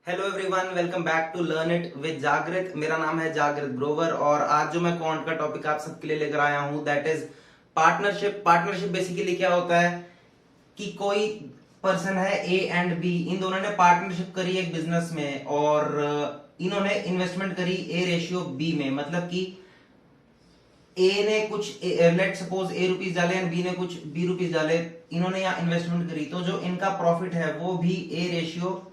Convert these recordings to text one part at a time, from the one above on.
Hello everyone, welcome back to learn it with Jagrit. मेरा नाम है जागृत ग्रोवर और आज जो मैं क्वांट का टॉपिक आप सबके लिए लेकर आया हूं that is partnership. Partnership basically क्या होता है कि कोई पर्सन है ए एंड बी, इन दोनों ने पार्टनरशिप करी एक बिजनेस में और इन्होंने इन्वेस्टमेंट करी ए रेशियो बी में। मतलब कि ए ने कुछ लेट सपोज ए रुपीज डाले एंड बी ने कुछ बी रुपीज डाले, इन्होंने यहाँ इन्वेस्टमेंट करी तो जो इनका प्रॉफिट है वो भी ए रेशियो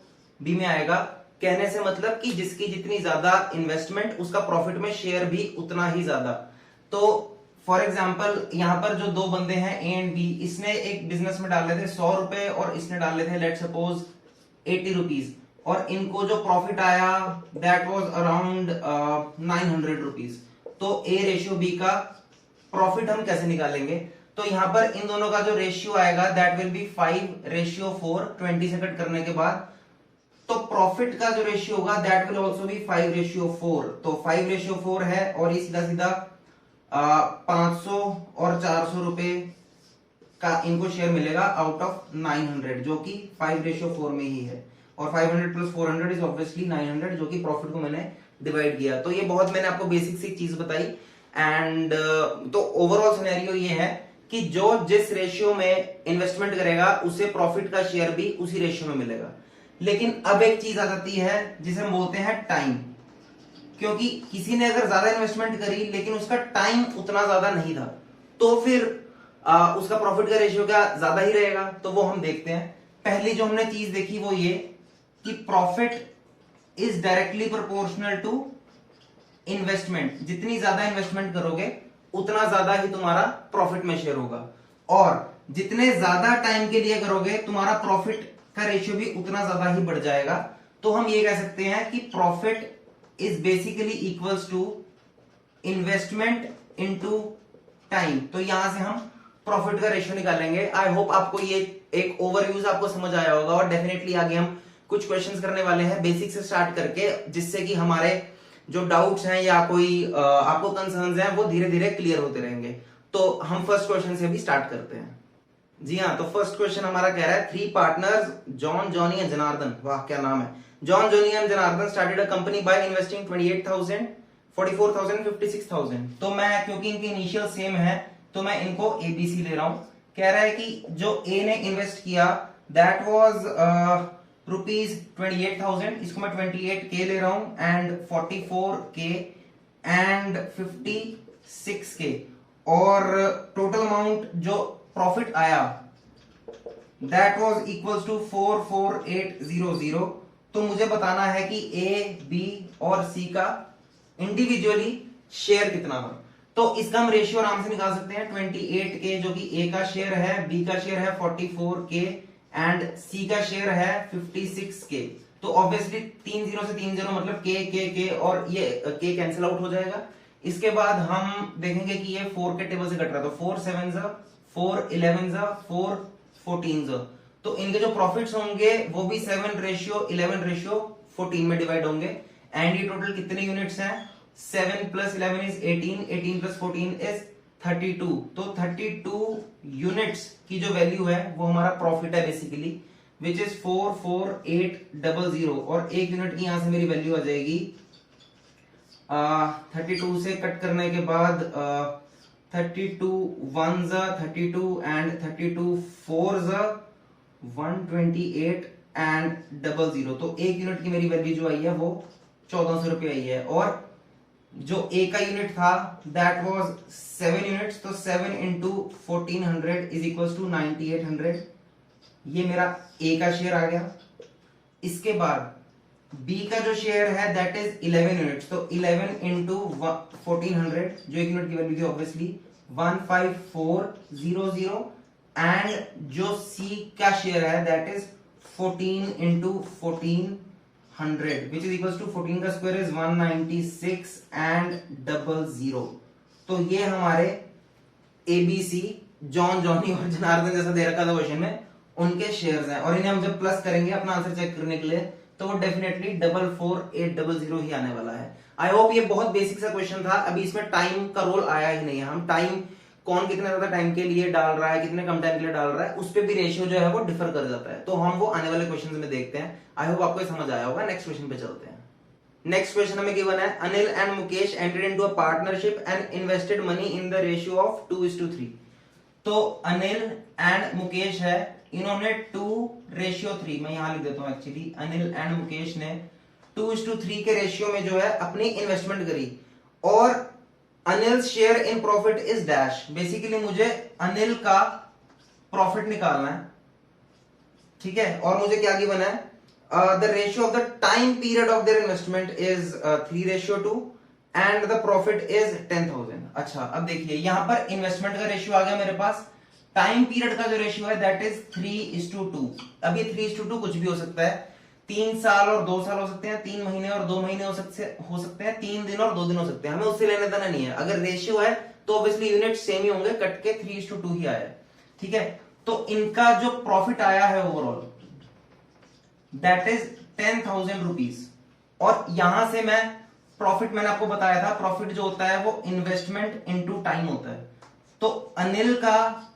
बी में आएगा। कहने से मतलब कि जिसकी जितनी ज्यादा इन्वेस्टमेंट उसका प्रॉफिट में शेयर भी उतना ही ज्यादा। तो फॉर एग्जाम्पल यहाँ पर जो दो बंदे हैं ए एंड बी, इसने एक बिजनेस में डाले थे 100 रुपए और इसने डाले थे लेट सपोज 80 रुपीज और इनको जो प्रॉफिट आया दैट वाज अराउंड 900 रुपीज। तो ए रेशियो बी का प्रॉफिट हम कैसे निकालेंगे? तो यहां पर इन दोनों का जो रेशियो आएगा दैट विल बी 5:4, 20 से कट करने के बाद। तो प्रॉफिट का जो रेशियो होगा दैट विल आल्सो बी 5:4। तो 5:4 है और ये सीधा सीधा 500 और 400 रुपए का इनको शेयर मिलेगा आउट ऑफ 900, जो कि 5:4 में ही है। और 500 प्लस 400 इज ऑब्वियसली 900, जो कि प्रॉफिट को मैंने डिवाइड किया। तो ये बहुत मैंने आपको बेसिक सी चीज बताई एंड तो ओवरऑल सिनेरियो ये है कि जो जिस रेशियो में इन्वेस्टमेंट करेगा उसे प्रॉफिट का शेयर भी उसी रेशियो में मिलेगा। लेकिन अब एक चीज आ जाती है जिसे हम बोलते हैं टाइम, क्योंकि किसी ने अगर ज्यादा इन्वेस्टमेंट करी लेकिन उसका टाइम उतना ज्यादा नहीं था तो फिर उसका प्रॉफिट का रेशियो क्या ज्यादा ही रहेगा? तो वो हम देखते हैं। पहली जो हमने चीज देखी वो ये कि profit is directly proportional to investment. जितनी ज्यादा इन्वेस्टमेंट करोगे उतना ज्यादा ही तुम्हारा प्रॉफिट में शेयर होगा, और जितने ज्यादा टाइम के लिए करोगे तुम्हारा प्रॉफिट का रेशियो भी उतना ज्यादा ही बढ़ जाएगा। तो हम ये कह सकते हैं कि profit is basically equals to investment into time. तो यहां से हम प्रॉफिट का रेशियो निकालेंगे। आई होप आपको ये एक ओवरव्यूज आपको समझ आया होगा और डेफिनेटली आगे हम कुछ क्वेश्चंस करने वाले हैं बेसिक से स्टार्ट करके, जिससे कि हमारे जो डाउट्स हैं या कोई आपको कंसर्न्स हैं वो धीरे धीरे क्लियर होते रहेंगे। तो हम फर्स्ट क्वेश्चन से भी स्टार्ट करते हैं। जी हाँ, तो फर्स्ट क्वेश्चन हमारा कह रहा है 3 partners John, Johnny and Janardan, वाह क्या नाम है, John, Johnny and Janardan started a company by investing 28,000, 44,000, 56,000। तो मैं क्योंकि इनके इनिशियल सेम है तो मैं इनको एबीसी ले रहा हूं। कह रहा है कि जो ए ने इन्वेस्ट किया दैट वाज ₹28,000, इसको मैं 28K ले रहा हूं एंड 44K एंड 56K, और टोटल अमाउंट जो प्रॉफिट आया दैट वाज इक्वल्स टू 44800। तो मुझे बताना है कि ए, बी और सी का इंडिविजुअली शेयर कितना था। तो इसका हम रेशियो आराम से निकाल सकते हैं। 28K जो कि ए का शेयर है, बी का शेयर है 44K एंड सी का शेयर है 56K। तो ऑब्वियसली 3 0 से 3 0 मतलब के और ये के कैंसिल आउट हो जाएगा। इसके बाद हम देखेंगे कि ये 4 के टेबल से कट रहा है, तो 4 7 4 11 4 14। तो इनके जो प्रॉफिट्स होंगे वो भी 7:11:14 में डिवाइड होंगे। एंड ये टोटल कितने यूनिट्स हैं? 7 + 11 इज 18, 18 + 14 इज 32। तो 32 यूनिट्स की जो वैल्यू है वो हमारा प्रॉफिट है बेसिकली, विच इज 44800। और एक यूनिट की यहां से मेरी वैल्यू आ जाएगी 32 से कट करने के बाद 32 1s 32 एंड 32 4s 128 एंड 00। तो एक यूनिट की मेरी वैल्यू जो आई है वो 1400 रुपये आई है। और जो ए का यूनिट था दैट वाज 7 यूनिट्स, तो 7 × 1400 इज इक्वल्स टू 9800। ये मेरा ए का शेयर आ गया। इसके बाद बी का जो शेयर है दैट इज 11 यूनिट्स, तो 11 × 1400 जो एक यूनिट की वैल्यू थी ऑब्वियसली 15400। एंड जो सी का शेयर है that is 14 × 1400 which is equals to 14 का स्क्वायर इज 196 एंड 00। तो ये हमारे एबीसी जॉन, जॉनी और जनार्दन जैसा दे रखा था क्वेश्चन में उनके शेयर्स हैं। और इन्हें हम जब प्लस करेंगे अपना आंसर चेक करने के लिए तो वो डेफिनेटली 44800 ही आने वाला है। आई होप ये बहुत बेसिक सा क्वेश्चन था। अभी इसमें टाइम का रोल आया ही नहीं है। हम टाइम कौन कितने ज्यादा टाइम के लिए डाल रहा है, कितने कम टाइम के लिए डाल रहा है, उस पर भी रेशियो जो है वो डिफर कर जाता है। तो हम वो आने वाले क्वेश्चन में देखते हैं। आई होप आपको समझ आया होगा। नेक्स्ट क्वेश्चन पे चलते हैं। नेक्स्ट क्वेश्चन हमें गिवन है, Anil and Mukesh entered into a partnership and invested money in the ratio of 2:3। तो अनिल एंड मुकेश है, इन्होंने 2:3, मैं यहां लिख देता हूं एक्चुअली, अनिल एंड मुकेश ने 2:3 के रेशियो में जो है अपनी इन्वेस्टमेंट करी, और Anil share in profit is dash. Basically मुझे अनिल का प्रॉफिट निकालना है, ठीक है, और मुझे क्या गिवन है, the ratio of the time period of their investment is 3:2 and the profit is 10,000। अच्छा, अब देखिए यहां पर इन्वेस्टमेंट का रेशियो आ गया मेरे पास, टाइम पीरियड का जो रेशियो है दैट इज 3:2। अब ये 3:2 कुछ भी हो सकता है, 3 साल और 2 साल हो सकते हैं, 3 महीने और 2 महीने हो सकते हैं, 3 दिन और 2 दिन हो सकते हैं, हमें उससे लेने देना नहीं है। अगर रेशियो है तो ऑब्वियसली यूनिट सेम ही होंगे, कट के 3:2 ही आया, ठीक है। तो इनका जो प्रॉफिट आया है ओवरऑल दैट इज 10,000 रुपीज, और यहां से मैं प्रॉफिट, मैंने आपको बताया था प्रॉफिट जो होता है वो इन्वेस्टमेंट इनटू टाइम होता है। तो अनिल का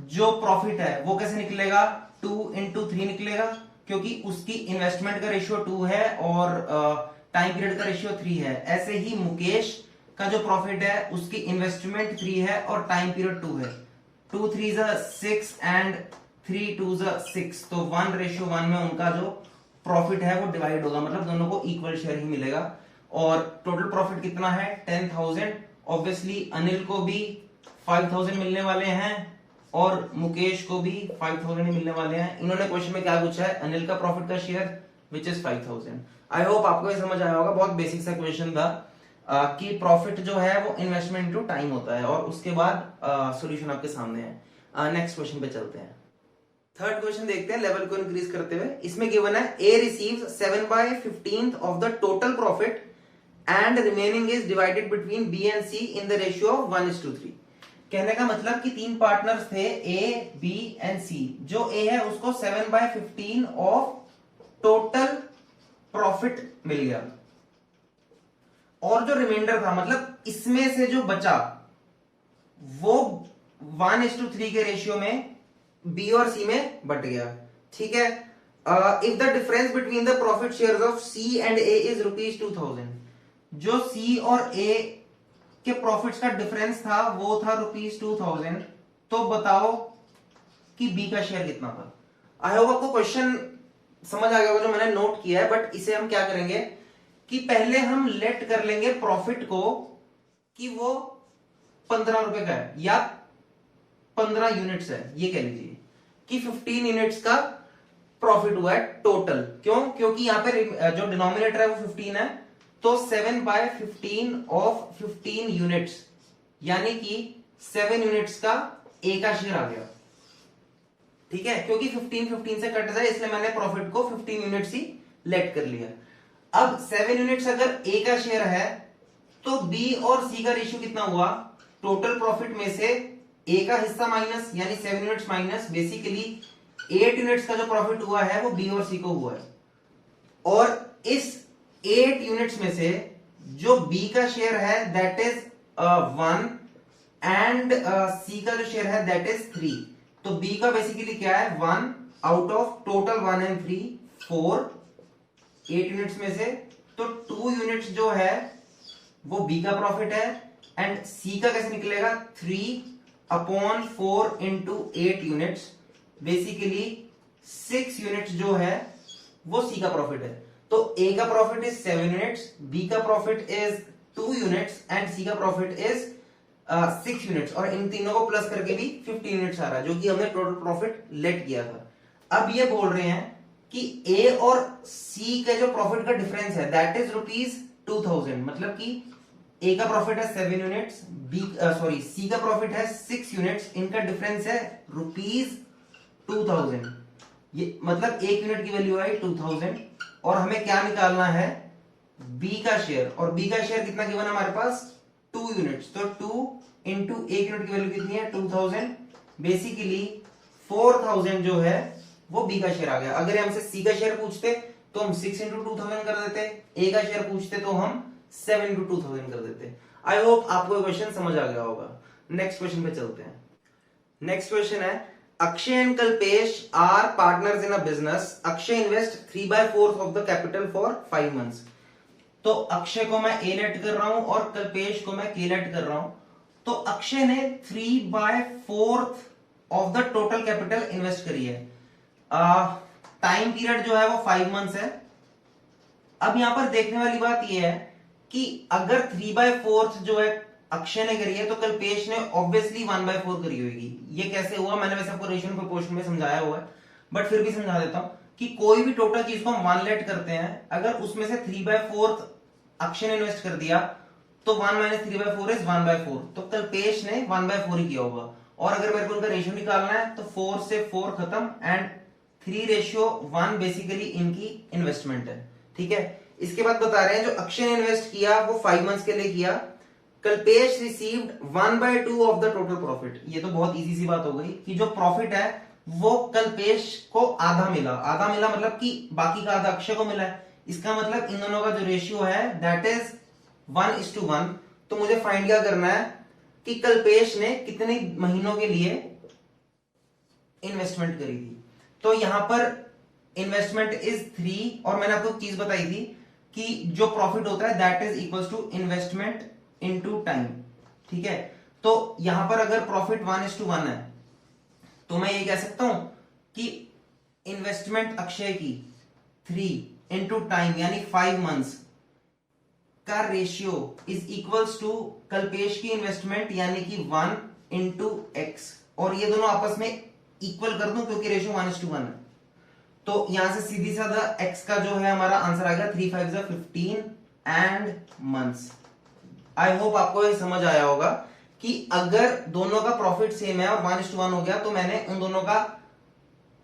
जो प्रॉफिट है वो कैसे निकलेगा, 2:3 निकलेगा, क्योंकि उसकी इन्वेस्टमेंट का रेशियो 2 है और टाइम पीरियड का रेशियो 3 है। ऐसे ही मुकेश का जो प्रॉफिट है उसकी इन्वेस्टमेंट 3 है और टाइम पीरियड 2 है। 2 3 6 एंड 3 2 6, तो 1:1 में उनका जो प्रॉफिट है वो डिवाइड होगा, मतलब दोनों को इक्वल शेयर ही मिलेगा। और टोटल प्रॉफिट कितना है, 10,000। ऑब्वियसली अनिल को भी 5,000 मिलने वाले हैं और मुकेश को भी 5,000 ही मिलने वाले हैं। इन्होंने क्वेश्चन में क्या पूछा है, अनिल का प्रॉफिट का share which is 5,000। I hope आपको ये समझ आया होगा। बहुत बेसिक सा क्वेश्चन था कि प्रॉफिट जो है वो इन्वेस्टमेंट इनटू टाइम होता है, और उसके बाद सॉल्यूशन आपके सामने है। नेक्स्ट क्वेश्चन पे चलते हैं। थर्ड क्वेश्चन देखते हैं लेवल को इंक्रीज करते हुए। इसमें गिवन है, A receives 7/15 of the total profit and remaining is divided between B and C in the ratio of 1:3। कहने का मतलब कि 3 पार्टनर्स थे, ए बी एंड सी। जो ए है उसको 7/15 ऑफ टोटल प्रॉफिट मिल गया, और जो रिमाइंडर था, मतलब इसमें से जो बचा वो 1:3 के रेशियो में बी और सी में बट गया, ठीक है। If the difference between the profit shares of C and A is ₹2,000, जो सी और ए के प्रॉफिट्स का डिफरेंस था वो था ₹2,000, तो बताओ कि बी का शेयर कितना था। आई होप आपको क्वेश्चन समझ आ गया होगा जो मैंने नोट किया है, बट इसे हम क्या करेंगे कि पहले हम लेट कर लेंगे प्रॉफिट को कि वो 15 रुपए का है या 15 यूनिट्स है, ये कह लीजिए कि 15 यूनिट्स का प्रॉफिट हुआ है टोटल। क्यों, क्योंकि यहां पे जो डिनोमिनेटर है वो 15 है, तो 7/15 ऑफ 15 यूनिट्स, यानी कि 7 यूनिट्स का ए का शेयर आ गया, ठीक है। क्योंकि 15 से कट जाए इसलिए मैंने प्रॉफिट को 15 यूनिट्स ही लेट कर लिया। अब 7 यूनिट्स अगर ए का शेयर है तो बी और सी का रेशियो कितना हुआ, टोटल प्रॉफिट में से ए का हिस्सा माइनस, यानी 7 यूनिट्स माइनस, बेसिकली 8 यूनिट्स का जो प्रॉफिट हुआ है वो बी और सी को हुआ है। और इस 8 यूनिट्स में से जो बी का शेयर है दैट इज 1 एंड सी का जो शेयर है दैट इज 3। तो बी का बेसिकली क्या है, 1 out of total 1 and 3, 4 8 units में से, तो 2 यूनिट्स जो है वो बी का प्रॉफिट है, एंड सी का कैसे निकलेगा, 3/4 इंटू 8 यूनिट्स, बेसिकली 6 यूनिट्स जो है वो सी का प्रॉफिट है। तो ए का प्रॉफिट इज 7 यूनिट्स, बी का प्रॉफिट इज 2 यूनिट्स एंड सी का प्रॉफिट इज 6 यूनिट्स, और इन तीनों को प्लस करके भी 50 यूनिट्स आ रहा है, जो कि हमने टोटल प्रॉफिट लेट किया था। अब ये बोल रहे हैं कि ए और सी का जो प्रॉफिट का डिफरेंस है दैट इज ₹2,000, मतलब कि ए का प्रॉफिट है 7 यूनिट्स, सी का प्रॉफिट है 6 यूनिट्स, इनका डिफरेंस है ₹2,000। ये मतलब 1 यूनिट की वैल्यू आई 2,000, और हमें क्या निकालना है, बी का शेयर, और बी का शेयर कितना गिवन है हमारे पास, 2 यूनिट्स, तो 2 इंटू 1 यूनिट की वैल्यू कितनी है, 2,000, बेसिकली 4,000 जो है वो बी का शेयर आ गया। अगर हमसे सी का शेयर पूछते तो हम 6 इंटू 2,000 कर देते, ए का शेयर पूछते तो हम 7 इंटू 2,000 कर देते। आई होप आपको ये क्वेश्चन समझ आ गया होगा। नेक्स्ट क्वेश्चन पे चलते हैं। नेक्स्ट क्वेश्चन है, Akshay and Kalpesh are partners in a business. Akshay invest 3/4 of the capital for 5 months. तो अक्षय को मैं ए नेट कर रहा हूं और कल्पेश को मैं के नेट कर रहा हूं। तो अक्षय ने 3/4 of the total capital invest करी है। टाइम पीरियड जो है वो 5 मंथ्स है। अब यहां पर देखने वाली बात यह है कि अगर 3/4 जो है अक्षय ने करी है तो कल्पेश ने ऑब्वियसली 1/4 करी होगी। ये कैसे हुआ, मैंने वैसे आपको रेशियो प्रोपोर्शन में समझाया हुआ है, बट फिर भी समझा देता हूं कि कोई भी टोटल चीज को हम 1 लेट करते हैं, अगर उसमें से 3/4 अक्षय ने इन्वेस्ट कर दिया तो 1 - 3/4 इज 1/4। तो कल्पेश ने 1/4 ही किया होगा। और अगर मेरे को उनका रेशियो निकालना है तो 4 से 4 खत्म एंड 3:1 बेसिकली इनकी इन्वेस्टमेंट है। ठीक है, इसके बाद बता रहे हैं जो अक्षय ने इन्वेस्ट किया वो 5 मंथ्स के लिए किया। Kalpesh received 1/2 of the total profit. ये तो बहुत इजी सी बात हो गई कि जो प्रॉफिट है वो कल्पेश को आधा मिला। आधा मिला मतलब कि बाकी का आधा अक्षय को मिला है। इसका मतलब इन दोनों का जो रेशियो है दैट इज 1:1। तो मुझे फाइंड क्या करना है कि कल्पेश ने कितने महीनों के लिए इन्वेस्टमेंट करी थी। तो यहां पर इन्वेस्टमेंट इज 3 और मैंने आपको एक चीज बताई थी कि जो प्रॉफिट होता है that is equals to investment into time. ठीक है, तो यहां पर अगर प्रॉफिट 1:1 है तो मैं ये कह सकता हूं कि इन्वेस्टमेंट अक्षय की 3 इंटू टाइम यानी 5 मंथ्स का ratio is equals to Kalpesh की इन्वेस्टमेंट यानी कि 1 इंटू एक्स। और ये दोनों आपस में इक्वल कर दूं क्योंकि रेशियो 1:1 है। तो यहां से सीधी साधा x का जो है हमारा आंसर आ गया 3 5 15 एंड मंथ्स। आई होप आपको ये समझ आया होगा कि अगर दोनों का प्रॉफिट सेम है और 1:1 हो गया तो मैंने उन दोनों का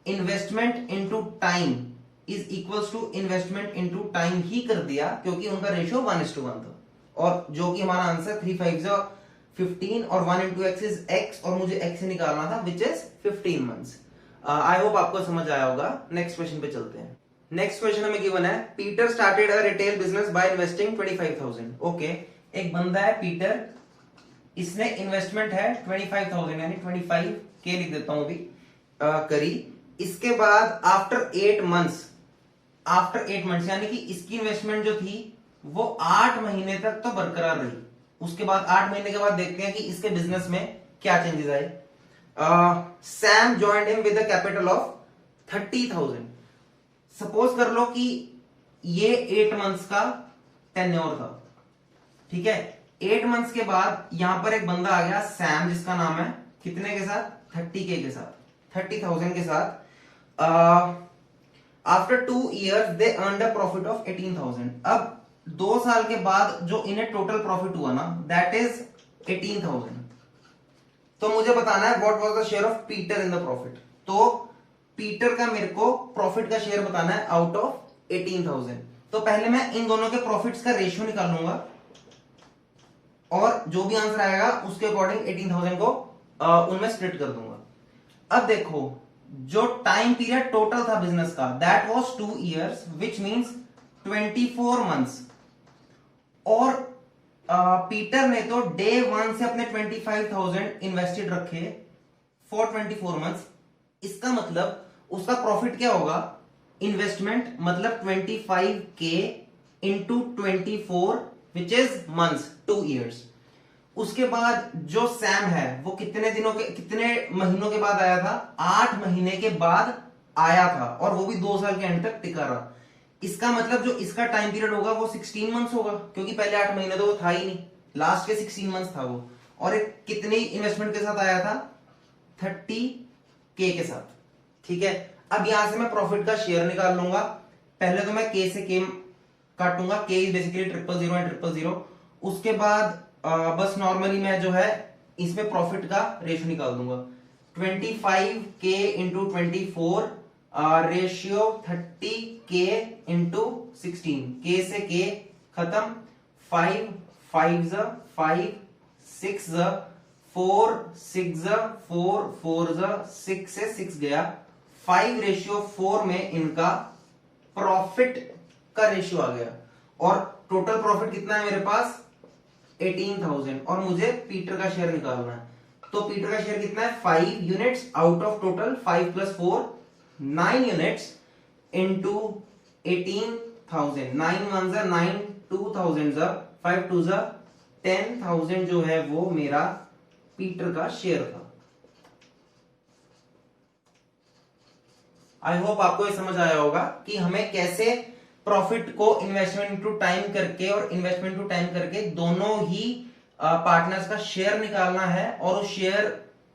investment into time is equals to investment into time ही कर दिया क्योंकि उनका रेशियो 1:1 था। और जो कि हमारा आंसर 3 5 15 और 1 इंटू एक्स इज एक्स और मुझे एक्स से निकालना था which is 15 months. I hope आपको समझ आया होगा। नेक्स्ट क्वेश्चन पे चलते हैं। नेक्स्ट क्वेश्चन हमें गिवन है, Peter started a retail business by investing 25,000। Okay, एक बंदा है पीटर, इसने इन्वेस्टमेंट है 25,000 यानी 25 के लिख देता हूं अभी करी। इसके बाद आफ्टर 8 मंथ्स यानी कि इसकी इन्वेस्टमेंट जो थी वो 8 महीने तक तो बरकरार रही। उसके बाद 8 महीने के बाद देखते हैं कि इसके बिजनेस में क्या चेंजेस आए। Sam joined him with a capital of 30,000। Suppose कर लो कि ये 8 मंथ्स का टेन्योर था। ठीक है, 8 मंथ्स के बाद यहां पर एक बंदा आ गया सैम जिसका नाम है कितने के साथ 30K के साथ 30,000 के साथ। After 2 years they earned a profit of 18,000। अब 2 साल के बाद जो इन्हें टोटल प्रॉफिट हुआ ना दैट इज 18,000। तो मुझे बताना है what was the share of Peter in the profit. तो पीटर का मेरे को प्रॉफिट का शेयर बताना है आउट ऑफ 18,000। तो पहले मैं इन दोनों के प्रॉफिट्स का रेशियो निकाल लूंगा और जो भी आंसर आएगा उसके अकॉर्डिंग 18,000 को उनमें स्प्लिट कर दूंगा। अब देखो जो टाइम पीरियड टोटल था बिजनेस का that was 2 years which means 24 months. और पीटर ने तो डे 1 से अपने 25,000 इन्वेस्टेड रखे फॉर 24 मंथ्स। इसका मतलब उसका प्रॉफिट क्या होगा, इन्वेस्टमेंट मतलब 25K into 24 which is months 2 years। उसके बाद जो सैम है वो कितने महीनों के बाद आया था, 8 महीने के बाद आया था और वो भी 2 साल के एंड तक टिका रहा। इसका मतलब जो इसका टाइम पीरियड होगा वो 16 मंथ्स होगा क्योंकि पहले 8 महीने तो वो था ही नहीं, लास्ट के 16 मंथ्स था वो। और एक कितनी इन्वेस्टमेंट के साथ आया था 30K के साथ। ठीक है, अब यहां से मैं प्रॉफिट का शेयर निकाल लूंगा। पहले तो मैं K से K काटूंगा, K is basically 000 and 000। उसके बाद बस नॉर्मली मैं जो है इसमें प्रॉफिट का रेशियो निकाल दूंगा 25K into 24 ratio 30K into 16। K से K खत्म, 5 5 5 6 4 6 4 4 6 से 6 गया, 5:4 में इनका प्रॉफिट का रेशियो आ गया। और टोटल प्रॉफिट कितना है मेरे पास 18,000 और मुझे पीटर का शेयर निकालना है। तो पीटर का शेयर कितना है 5 units out of total 5 + 4 9 units into 18,000 9 1 जा 9 2000 जा 5 2 जा 10,000 जो है वो मेरा पीटर का शेयर था। आई होप आपको ये समझ आया होगा कि हमें कैसे प्रॉफिट को इन्वेस्टमेंट टू टाइम करके और इन्वेस्टमेंट टू टाइम करके दोनों ही पार्टनर्स का शेयर निकालना है और उस शेयर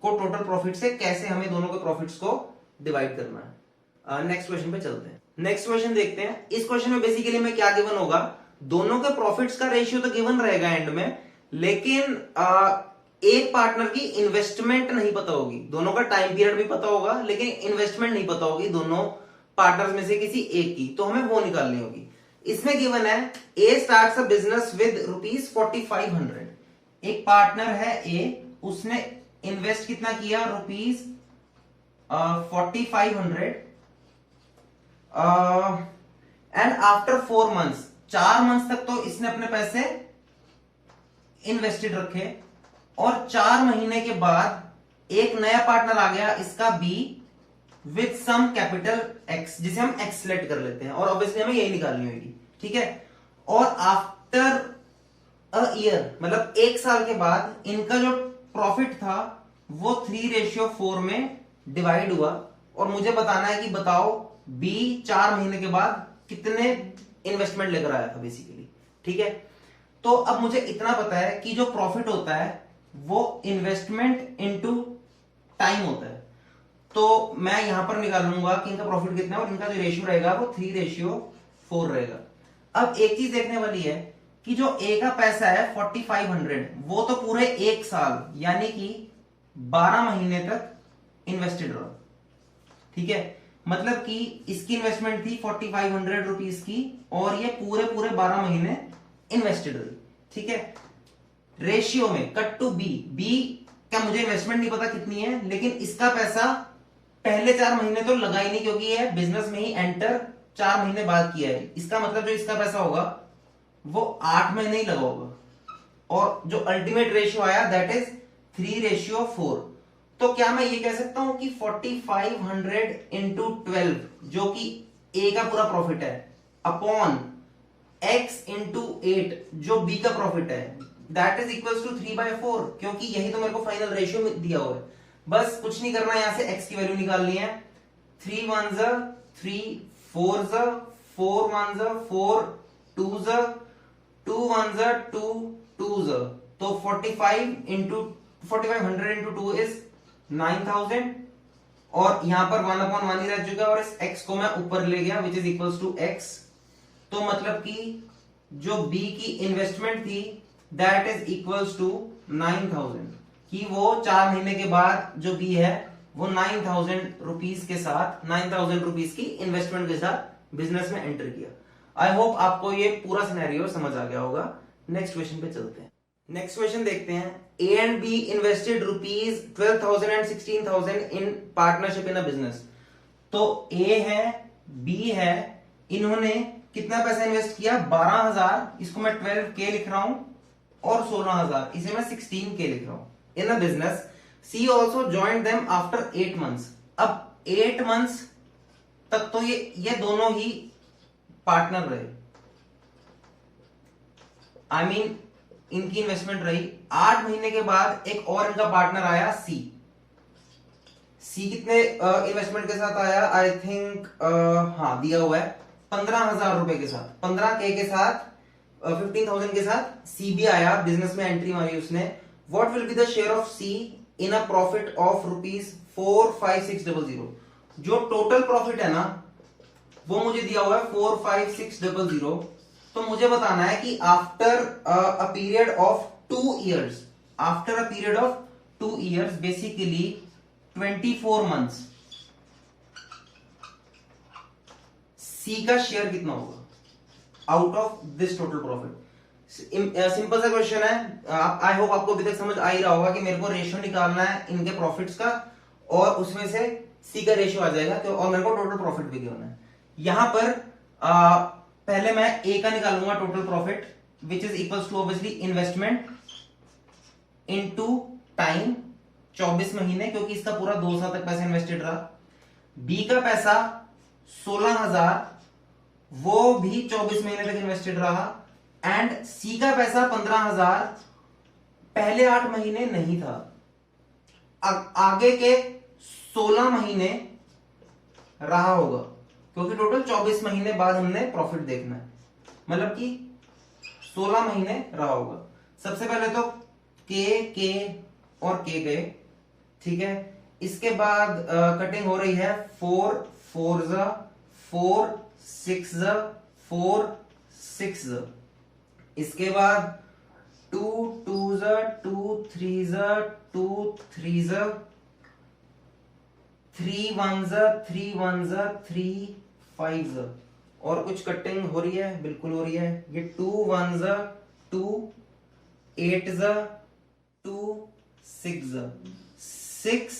को टोटल प्रॉफिट से कैसे हमें दोनों के प्रॉफिट्स को डिवाइड करना है। नेक्स्ट क्वेश्चन पे चलते हैं। नेक्स्ट क्वेश्चन देखते हैं। इस क्वेश्चन में बेसिकली में क्या गिवन होगा, दोनों के प्रॉफिट्स का रेशियो तो गिवन रहेगा एंड में, लेकिन एक पार्टनर की इन्वेस्टमेंट नहीं पता होगी। दोनों का टाइम पीरियड भी पता होगा लेकिन इन्वेस्टमेंट नहीं पता होगी दोनों पार्टनर्स में से किसी एक की, तो हमें वो निकालनी होगी। इसमें गिवन है ए स्टार्ट्स अ बिजनेस विद ₹4500। एक पार्टनर है ए, उसने इन्वेस्ट कितना किया ₹4500 एंड आफ्टर 4 मंथ्स 4 मंथ्स तक तो इसने अपने पैसे इन्वेस्टेड रखे और 4 महीने के बाद एक नया पार्टनर आ गया इसका B with some capital x, जिसे हम एक्स सेलेक्ट कर लेते हैं और ऑब्वियसली हमें यही निकालनी होगी, ठीक है। और आफ्टर अ ईयर मतलब 1 साल के बाद इनका जो प्रॉफिट था वो 3:4 में डिवाइड हुआ और मुझे बताना है कि बताओ बी 4 महीने के बाद कितने इन्वेस्टमेंट लेकर आया था बेसिकली, ठीक है। तो अब मुझे इतना पता है कि जो प्रॉफिट होता है वो इन्वेस्टमेंट इनटू टाइम होता है, तो मैं यहां पर निकाल लूंगा कि इनका प्रॉफिट कितना है और इनका जो रेशियो रहेगा वो 3:4 रहेगा। अब एक चीज देखने वाली है कि जो ए का पैसा है 4500 वो तो पूरे 1 साल यानी कि 12 महीने तक इन्वेस्टेड रहा, ठीक है। मतलब कि इसकी इन्वेस्टमेंट थी 4500 रुपीज की और ये पूरे 12 महीने इन्वेस्टेड रही, ठीक है। रेशियो में कट टू बी, बी का मुझे इन्वेस्टमेंट नहीं पता कितनी है लेकिन इसका पैसा पहले 4 महीने तो लगा ही नहीं क्योंकि ये बिजनेस में ही एंटर 4 महीने बाद किया है। इसका मतलब जो इसका पैसा होगा वो 8 महीने ही लगा होगा और जो अल्टीमेट रेशियो आया दैट इज 3:4। तो क्या मैं ये कह सकता हूं कि 4500 इंटू 12 जो कि ए का पूरा प्रॉफिट है अपॉन x इंटू 8 जो बी का प्रॉफिट है दैट इज इक्वल टू 3/4, क्योंकि यही तो मेरे को फाइनल रेशियो में दिया हुआ है। बस कुछ नहीं करना, यहां से x की वैल्यू निकालनी है। 3 1 3 4 4 1 4 2 2 1 2 2 तो 4500 इंटू 2 इज 9000 और यहां पर 1/1 ही रह चुका है और इस x को मैं ऊपर ले गया which is equal to x। तो मतलब कि जो b की इन्वेस्टमेंट थी दैट इज इक्वल्स टू 9000 कि वो 4 महीने के बाद जो b है वो 9000 रुपीज के साथ 9000 रुपीज की इन्वेस्टमेंट के साथ बिजनेस में एंटर किया। आई होप आपको ये पूरा सिनेरियो समझ आ गया होगा। नेक्स्ट क्वेश्चन पे चलते हैं। नेक्स्ट क्वेश्चन देखते हैं। A and be invested ₹12,000 and 16,000 in partnership in a business. तो ए है बी है, इन्होंने कितना पैसा इन्वेस्ट किया 12,000, इसको मैं 12K लिख रहा हूं और 16,000 इसे मैं 16K लिख रहा हूं in a business. C also joined them after 8 months. अब 8 मंथ्स तक तो ये दोनों ही पार्टनर रहे, आई मीन इनकी इन्वेस्टमेंट रही। 8 महीने के बाद एक और इनका पार्टनर आया सी। सी कितने इन्वेस्टमेंट के साथ आया, आई थिंक हाँ दिया हुआ है 15,000 रुपए के साथ, 15K के साथ 15,000 के साथ सी भी आया, बिजनेस में एंट्री मारी उसने। What will be the share of C in a profit of ₹45600। जो टोटल प्रॉफिट है ना वो मुझे दिया हुआ है 45600। तो मुझे बताना है कि after a period of 2 years, after a period of 2 years basically 24 months C का शेयर कितना होगा out of this total profit. Simple सा क्वेश्चन है, आई होप आपको अभी तक समझ आ ही रहा होगा कि मेरे को रेशियो निकालना है इनके प्रॉफिट्स का और उसमें से सी का रेशियो आ जाएगा तो, और मेरे को टोटल प्रॉफिट भी गिवन है। यहां पर पहले मैं ए का निकालूंगा total profit which is equals to obviously investment into time. 24 महीने, क्योंकि इसका पूरा 2 साल तक पैसा इन्वेस्टेड रहा। बी का पैसा 16,000, वो भी 24 महीने तक इन्वेस्टेड रहा। एंड सी का पैसा 15,000, पहले 8 महीने नहीं था, आगे के 16 महीने रहा होगा, क्योंकि टोटल 24 महीने बाद हमने प्रॉफिट देखना है, मतलब कि 16 महीने रहा होगा। सबसे पहले तो के और के गए, ठीक है। इसके बाद कटिंग हो रही है 4 4 4 6 4 6। इसके बाद 2 2 2 3 2 3 3 1 3 1 3 5। और कुछ कटिंग हो रही है, बिल्कुल हो रही है। ये 2 1 2 8 2 6 6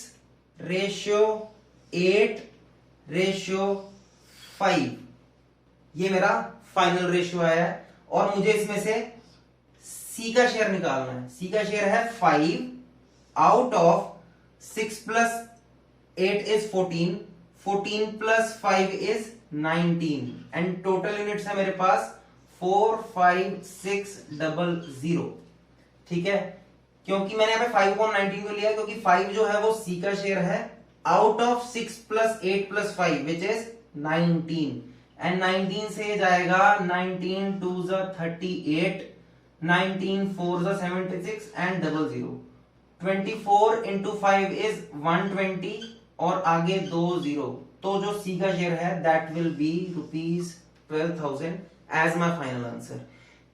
रेशियो 8 रेशियो 5, ये मेरा फाइनल रेशियो आया है। और मुझे इसमें से सी का शेयर निकालना है। सी का शेयर है 5 out of 6 plus 8 is 14, 14 plus 5 is 19 and total units है मेरे पास 45600। ठीक है, क्योंकि मैंने यहाँ पे 5 को 19 को लिया, क्योंकि 5 जो है वो सी का शेयर है out of 6 plus 8 plus 5 which is 19 and 19 से जाएगा 19 2 38, 19 4 76 एंड 00। 24 इंटू 5 इज 120 और आगे 2 0, तो जो सी का शेयर है that will be ₹12,000 as my final answer.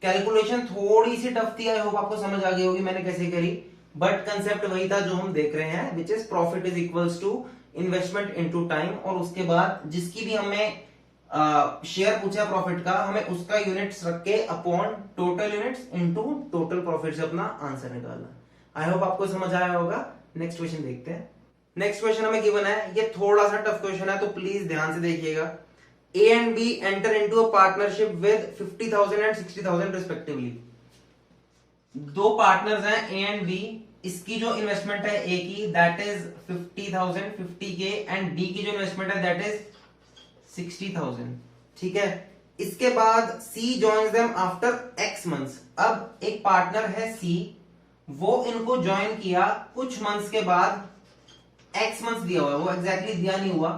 Calculation थोड़ी सी टफ थी, आई होप आपको समझ आ गई होगी मैंने कैसे करी, बट कंसेप्ट वही था जो हम देख रहे हैं, which is profit is equals to investment into time. और उसके बाद जिसकी भी हमें शेयर पूछा प्रॉफिट का, हमें उसका यूनिट्स रख के upon total units into total profit से अपना आंसर निकालना। आई होप आपको समझ आया होगा। नेक्स्ट क्वेश्चन देखते हैं। नेक्स्ट क्वेश्चन हमें गिवन है, ये थोड़ा सा टफ क्वेश्चन है तो प्लीज ध्यान से देखिएगा। A and B enter into a partnership with 50,000 and 60,000 respectively। दो पार्टनर्स हैं A and B, इसकी जो इन्वेस्टमेंट है A की that is 50,000 50K and B की जो इन्वेस्टमेंट है दैट इज 60,000। ठीक है, इसके बाद C joins them after X months। अब एक पार्टनर है C, वो इनको ज्वाइन किया कुछ मंथ्स के बाद, X मंथ्स दिया हुआ है, वो एग्जैक्टली दिया नहीं हुआ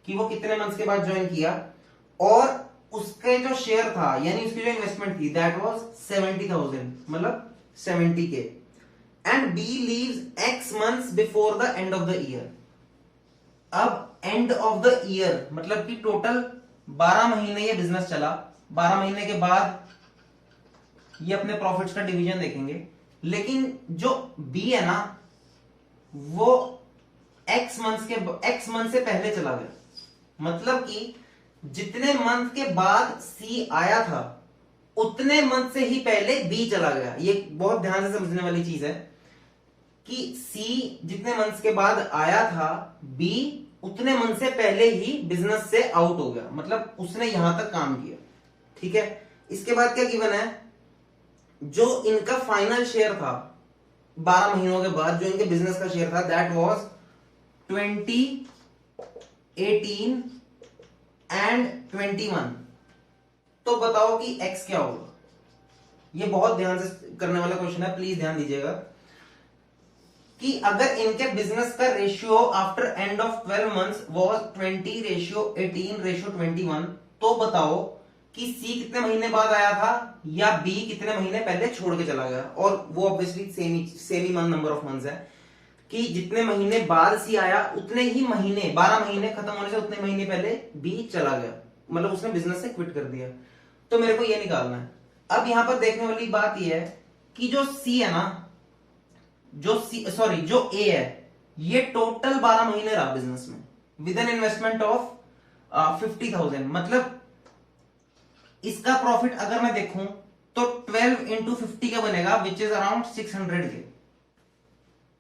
कि वो कितने मंथ्स के बाद ज्वाइन किया, और उसके जो शेयर था यानी उसकी जो इन्वेस्टमेंट थी दैट वाज 70,000 मतलब 70K and B leaves x months before the end of the year. अब एंड ऑफ द ईयर मतलब कि टोटल 12 महीने ये बिजनेस चला, 12 महीने के बाद ये अपने प्रॉफिट्स का डिवीजन देखेंगे। लेकिन जो बी है ना वो एक्स मंथ से पहले चला गया, मतलब कि जितने मंथ के बाद सी आया था उतने मंथ से ही पहले बी चला गया। ये बहुत ध्यान से समझने वाली चीज है कि सी जितने मंथ्स के बाद आया था, बी उतने मंथ से पहले ही बिजनेस से आउट हो गया, मतलब उसने यहां तक काम किया। ठीक है, इसके बाद क्या गिवन है, जो इनका फाइनल शेयर था 12 महीनों के बाद, जो इनके बिजनेस का शेयर था दैट वाज 20, 18 एंड 21। तो बताओ कि x क्या होगा। ये बहुत ध्यान से करने वाला क्वेश्चन है, प्लीज ध्यान दीजिएगा कि अगर इनके बिजनेस का ratio after end of 12 months was 20 ratio 18 ratio 21, तो बताओ कि C कितने महीने बाद आया था या B कितने महीने पहले छोड़ के चला गया। और वो obviously same he number of months है कि जितने महीने बाद सी आया उतने ही महीने, 12 महीने खत्म होने से उतने महीने पहले बी चला गया, मतलब उसने बिजनेस से क्विट कर दिया। तो मेरे को ये निकालना है। अब यहां पर देखने वाली बात ये है कि जो सी है ना, जो ए है, ये टोटल 12 महीने रहा बिजनेस में विद एन इन्वेस्टमेंट ऑफ 50,000। मतलब इसका प्रॉफिट अगर मैं देखूं तो 12 इंटू 50 का बनेगा विच इज अराउंड 600K।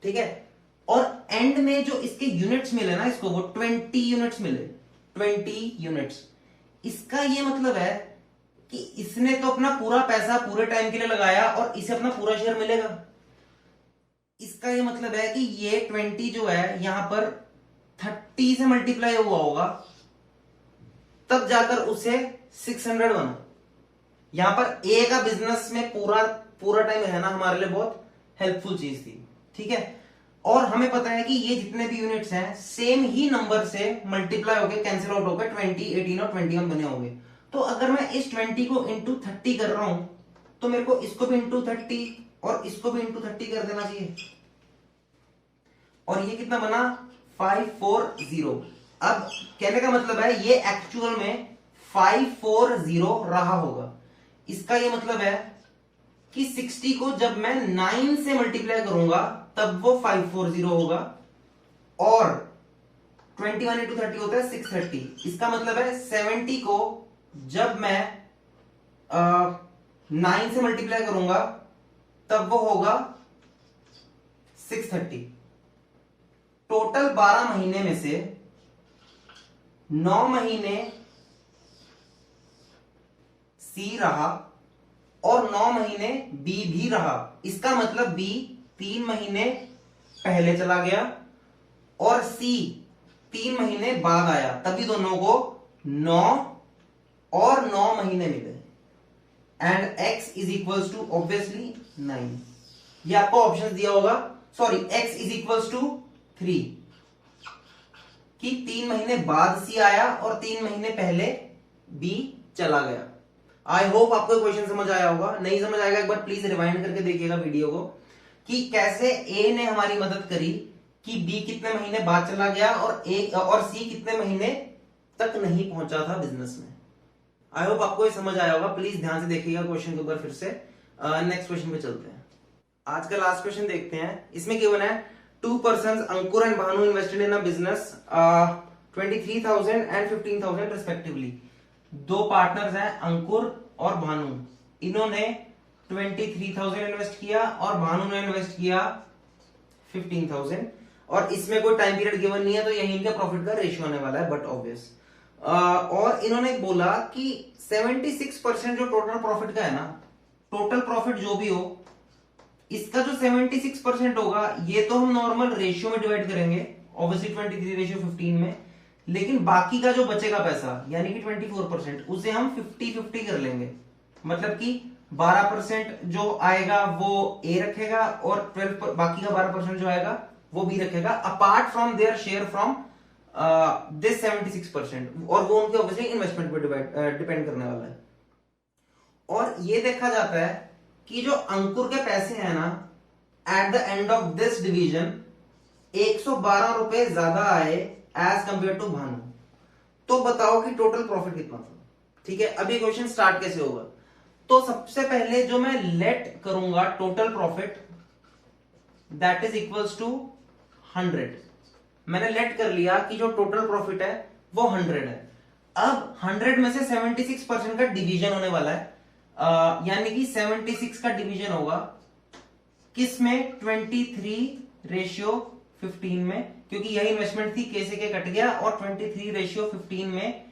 ठीक है, और एंड में जो इसके यूनिट्स मिले ना इसको, वो 20 यूनिट्स मिले, 20 यूनिट्स। इसका ये मतलब है कि इसने तो अपना पूरा पैसा पूरे टाइम के लिए लगाया और इसे अपना पूरा शेयर मिलेगा। इसका ये मतलब है कि ये 20 जो है यहां पर 30 से मल्टीप्लाई हुआ होगा, तब जाकर उसे 600 बना। यहां पर ए का बिजनेस में पूरा पूरा टाइम रहना हमारे लिए बहुत हेल्पफुल चीज थी, ठीक है। और हमें पता है कि ये जितने भी यूनिट्स हैं सेम ही नंबर से मल्टीप्लाई होकर कैंसिल आउट होकर 20, 18 और 21 बने होंगे। तो अगर मैं इस 20 को इंटू 30 कर रहा हूं तो मेरे को इसको भी इंटू 30 और इसको भी इंटू 30 कर देना चाहिए। और ये कितना बना 540। अब कहने का मतलब है ये एक्चुअल में 540 रहा होगा। इसका ये मतलब है कि 60 को जब मैं 9 से मल्टीप्लाई करूंगा तब वो 540 होगा, और 21 इंटू 30 होता है 630। इसका मतलब है 70 को जब मैं 9 से मल्टीप्लाई करूंगा तब वो होगा 630। टोटल 12 महीने में से 9 महीने सी रहा और 9 महीने बी भी रहा। इसका मतलब बी 3 महीने पहले चला गया और सी 3 महीने बाद आया, तभी दोनों को 9 और 9 महीने मिले। And x is equals to obviously 9। ये आपको ऑप्शन दिया होगा, sorry x is equals to 3 कि 3 महीने बाद सी आया और 3 महीने पहले बी चला गया। आई होप आपको क्वेश्चन समझ आया होगा। नहीं समझ आएगा एक बार प्लीज रिवाइंड करके देखिएगा वीडियो को कि कैसे ए ने हमारी मदद करी कि बी कितने महीने बाद चला गया और सी कितने महीने तक नहीं पहुंचा था बिजनेस में। आई होप आपको ये समझ आया होगा। प्लीज ध्यान से देखिएगा क्वेश्चन के ऊपर फिर से। नेक्स्ट क्वेश्चन पे चलते हैं। आज का लास्ट क्वेश्चन देखते हैं। इसमें गिवन है 2 persons Ankur and Bhanu invested in a business 23,000 and 15,000 respectively. दो पार्टनर्स हैं अंकुर और भानु, इन्होंने 23,000 इन्वेस्ट किया और भानु ने इन्वेस्ट किया 15,000, और इसमें कोई टाइम पीरियड गिवन नहीं है तो यही इनका प्रॉफिट का रेशियो होने वाला है, बट ऑब्वियस। और इन्होंने बोला कि 76% जो टोटल प्रॉफिट का है ना, टोटल प्रॉफिट जो भी हो, इसका जो 76% होगा ये तो हम नॉर्मल रेशियो में डिवाइड करेंगे, ऑब्वियसली 23:15 में, लेकिन बाकी का जो बचेगा पैसा यानी कि 24% उसे हम 50-50 कर लेंगे। मतलब कि 12% जो आएगा वो ए रखेगा और 12 बाकी का 12% जो आएगा वो बी रखेगा, apart from their share from this 76%, और वो उनके ऑब्वियसली इन्वेस्टमेंट पे डिपेंड करने वाला है। और ये देखा जाता है कि जो अंकुर के पैसे हैं ना, at the end of this division 112 रुपए ज्यादा आए एज कंपेयर टू भानु। तो बताओ कि टोटल प्रॉफिट कितना था। ठीक है, अभी क्वेश्चन स्टार्ट कैसे होगा। तो सबसे पहले जो मैं लेट करूंगा total profit that is equals to 100। मैंने लेट कर लिया कि जो टोटल प्रॉफिट है वो 100 है। अब 100 में से 76% का डिवीजन होने वाला है, यानी कि 76 का डिवीजन होगा किसमें 23:15 में, क्योंकि यही इन्वेस्टमेंट थी, के से के कट गया, और 23:15 में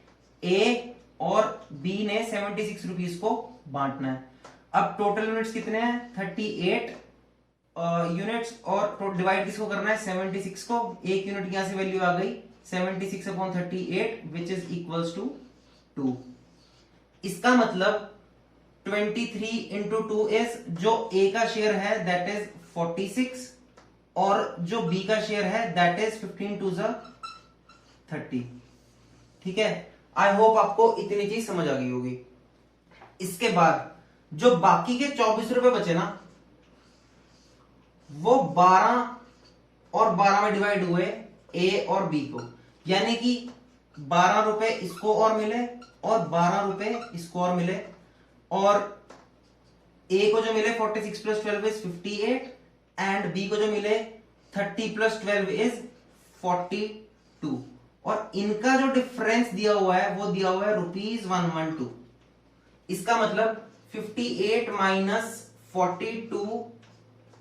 ए और बी ने 76 रुपीज को बांटना है। अब टोटल यूनिट्स कितने हैं 38 यूनिट्स, और डिवाइड किसको करना है 76 को। एक यूनिट यहां से वैल्यू आ गई 76/38 विच इज इक्वल्स टू 2। इसका मतलब 23 इंटू 2 इज, जो ए का शेयर है दैट इज 46 और जो बी का शेयर है दैट इज 15 2 30। ठीक है, आई होप आपको इतनी चीज समझ आ गई होगी। इसके बाद जो बाकी के 24 रुपए बचे ना, वो 12 और 12 में डिवाइड हुए ए और बी को, यानी कि 12 रुपए इसको और मिले और 12 रुपए इसको और मिले, और ए को जो मिले 46 + 12 इज 58 एंड बी को जो मिले 30 + 12 इज 42, और इनका जो डिफरेंस दिया हुआ है वो दिया हुआ है ₹112। इसका मतलब 58 - 42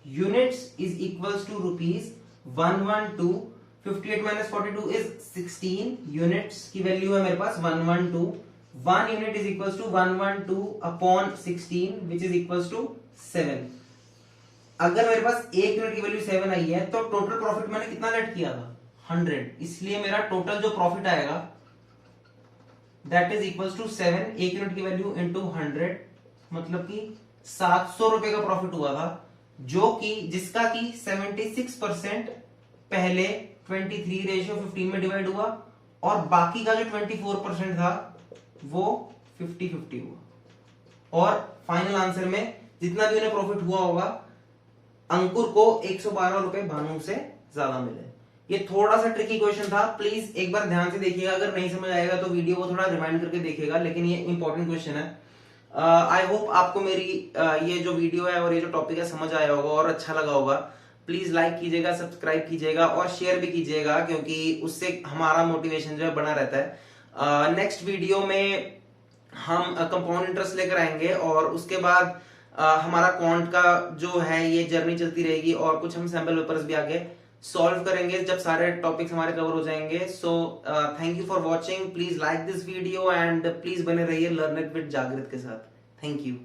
units is equals to ₹112। 58 - 42 is 16 units की वैल्यू है मेरे पास 112। 1 unit is equals to 112 upon 16 which is equals to 7। अगर मेरे पास एक यूनिट की वैल्यू 7 आई है तो टोटल प्रॉफिट मैंने कितना नेट किया था 100, इसलिए मेरा टोटल जो प्रॉफिट आएगा दैट इज इक्वल्स टू 7 एक यूनिट की वैल्यू इंटू 100, मतलब कि 700 रुपए का प्रॉफिट हुआ था, जो कि जिसका कि 76% पहले 23:15 में डिवाइड हुआ और बाकी का जो 24% था वो 50-50 हुआ। और फाइनल आंसर में जितना भी उन्हें प्रॉफिट हुआ होगा अंकुर को 112 रुपए भानु से ज्यादा मिले। ये थोड़ा सा ट्रिकी क्वेश्चन था, प्लीज एक बार ध्यान से देखिएगा, अगर नहीं समझ आएगा तो वीडियो को थोड़ा रिमाइंड करके देखिएगा, लेकिन ये इंपॉर्टेंट क्वेश्चन है। आई होप आपको मेरी ये जो वीडियो है और ये जो टॉपिक है समझ आया होगा और अच्छा लगा होगा। प्लीज लाइक कीजिएगा, सब्सक्राइब कीजिएगा और शेयर भी कीजिएगा, क्योंकि उससे हमारा मोटिवेशन जो है बना रहता है। नेक्स्ट वीडियो में हम कंपाउंड इंटरेस्ट लेकर आएंगे और उसके बाद हमारा क्वांट का जो है ये जर्नी चलती रहेगी और कुछ हम सैंपल पेपर्स भी आगे सॉल्व करेंगे जब सारे टॉपिक्स हमारे कवर हो जाएंगे। So thank you for watching, please like this video and please बने रहिए लर्न इट विद जागृत के साथ। Thank you.